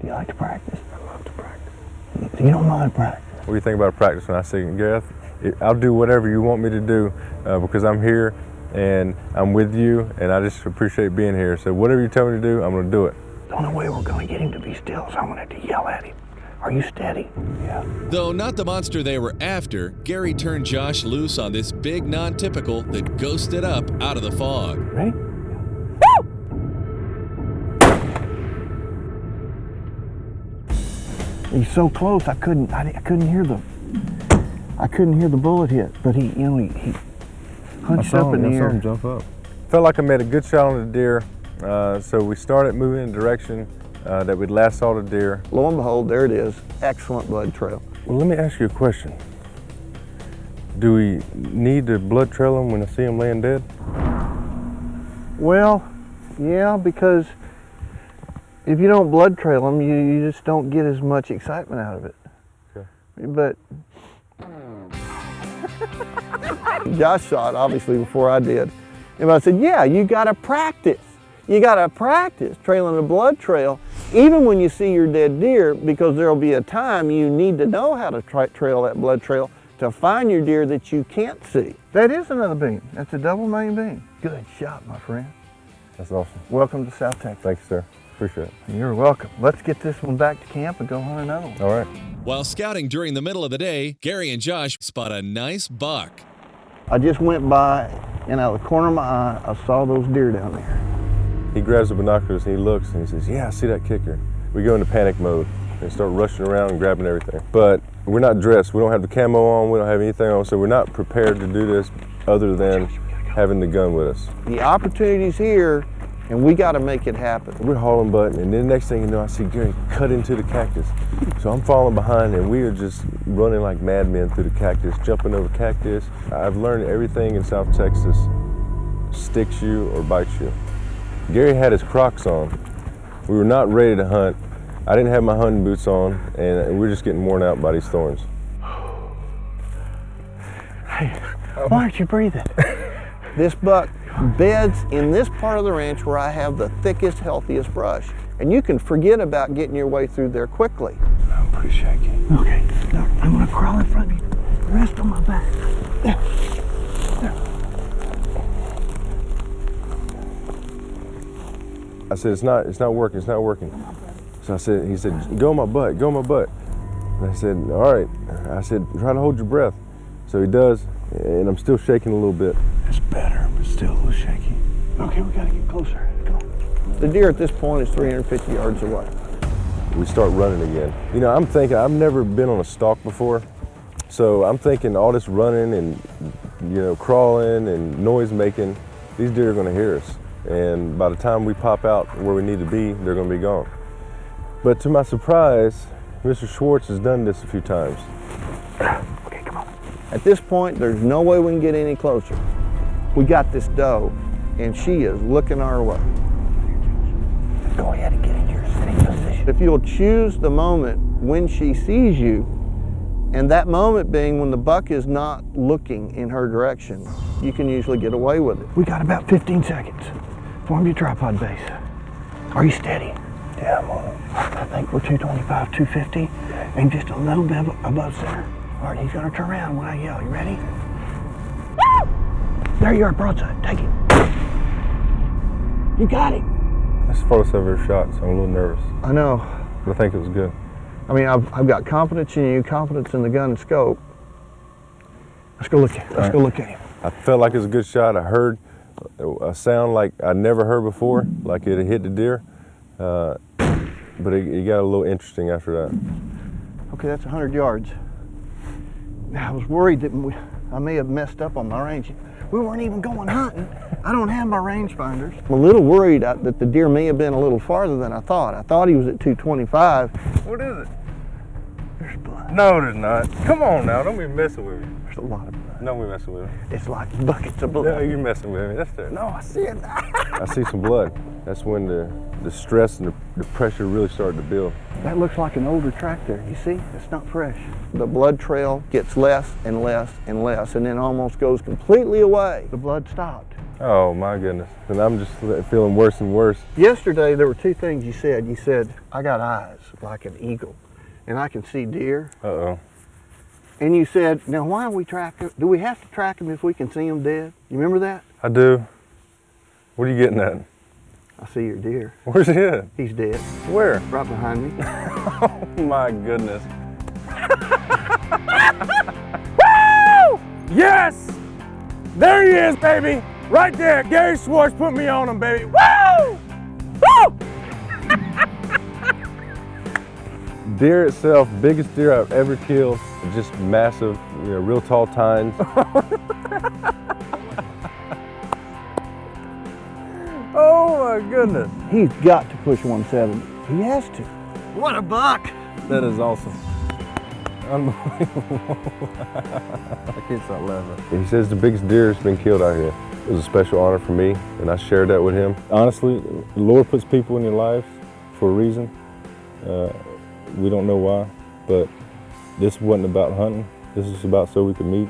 Do you like to practice? I love to practice. You don't mind practice? What do you think about practice when I say, Gareth, I'll do whatever you want me to do because I'm here and I'm with you and I just appreciate being here. So whatever you tell me to do, I'm going to do it. The only way we're going to get him to be still is I'm going to have to yell at him. Are you steady? Yeah. Though not the monster they were after, Gary turned Josh loose on this big non-typical that ghosted up out of the fog. Ready? He's so close. I couldn't hear the bullet hit. But he hunched up in the air. I saw him jump up. Felt like I made a good shot on the deer. So we started moving in a direction that would last all the deer. Lo and behold, there it is. Excellent blood trail. Well, let me ask you a question. Do we need to blood trail them when I see them laying dead? Well, yeah, because if you don't blood trail them, you just don't get as much excitement out of it. Okay. But Josh saw it obviously before I did. And I said, yeah, you gotta practice. You gotta practice trailing a blood trail, even when you see your dead deer, because there'll be a time you need to know how to trail that blood trail to find your deer that you can't see. That is another beam. That's a double main beam. Good shot, my friend. That's awesome. Welcome to South Texas. Thank you, sir. Appreciate it. You're welcome. Let's get this one back to camp and go hunt another one. All right. While scouting during the middle of the day, Gary and Josh spot a nice buck. I just went by, and out of the corner of my eye, I saw those deer down there. He grabs the binoculars and he looks and he says, yeah, I see that kicker. We go into panic mode and start rushing around and grabbing everything. But we're not dressed. We don't have the camo on. We don't have anything on. So we're not prepared to do this other than having the gun with us. The opportunity's here, and we got to make it happen. We're hauling butt, and then next thing you know, I see Gary cut into the cactus. So I'm following behind, and we are just running like madmen through the cactus, jumping over cactus. I've learned everything in South Texas sticks you or bites you. Gary had his Crocs on. We were not ready to hunt. I didn't have my hunting boots on, and we were just getting worn out by these thorns. Hey, why aren't you breathing? This buck beds in this part of the ranch where I have the thickest, healthiest brush. And you can forget about getting your way through there quickly. I'm pretty shaky. Okay, now I'm gonna crawl in front of you. Rest on my back. There. There. I said, it's not working, it's not working. So he said, go on my butt, go on my butt. And I said, all right. I said, try to hold your breath. So he does, and I'm still shaking a little bit. It's better, but still a little shaky. Okay, we gotta get closer. Come on. The deer at this point is 350 yards away. We start running again. You know, I'm thinking, I've never been on a stalk before. So I'm thinking all this running and, you know, crawling and noise making, these deer are gonna hear us. And by the time we pop out where we need to be, they're gonna be gone. But to my surprise, Mr. Schwarz has done this a few times. Okay, come on. At this point, there's no way we can get any closer. We got this doe, and she is looking our way. Go ahead and get into your sitting position. If you'll choose the moment when she sees you, and that moment being when the buck is not looking in her direction, you can usually get away with it. We got about 15 seconds. Form your tripod base. Are you steady? Yeah, I'm on it. I think we're 225, 250, and just a little bit above center. All right, he's gonna turn around when I yell. You ready? There you are, broadside. Take it. You got it. That's the farthest I've ever shot, so I'm a little nervous. I know. But I think it was good. I mean, I've got confidence in you, confidence in the gun and scope. Let's go look at it. Let's go look at him. I felt like it was a good shot. I heard a sound like I'd never heard before, like it had hit the deer. But it got a little interesting after that. Okay, that's 100 yards. I was worried that I may have messed up on my range. We weren't even going hunting. I don't have my rangefinders. I'm a little worried that the deer may have been a little farther than I thought. I thought he was at 225. What is it? There's blood. No, there's not. Come on now, don't be messing with me. There's a lot of blood. Don't be messing with me. It's like buckets of blood. No, you're messing with me. That's there. No, I see it. I see some blood. That's when the stress and the pressure really started to build. That looks like an older track there. You see? It's not fresh. The blood trail gets less and less and less, and then almost goes completely away. The blood stopped. Oh my goodness. And I'm just feeling worse and worse. Yesterday, there were two things you said. You said, I got eyes like an eagle, and I can see deer. Uh-oh. And you said, now why do we track them? Do we have to track them if we can see them dead? You remember that? I do. What are you getting at? I see your deer. Where's he at? He's dead. Where? Right behind me. Oh my goodness. Woo! Yes! There he is, baby! Right there. Gary Schwarz put me on him, baby. Woo! Woo! Deer itself, biggest deer I've ever killed. Just massive, you know, real tall tines. Oh my goodness. He's got to push 170. He has to. What a buck! That is awesome. Unbelievable. I can't stop laughing. He says the biggest deer has been killed out here. It was a special honor for me, and I shared that with him. Honestly, the Lord puts people in your life for a reason. We don't know why, but this wasn't about hunting. This is about so we could meet.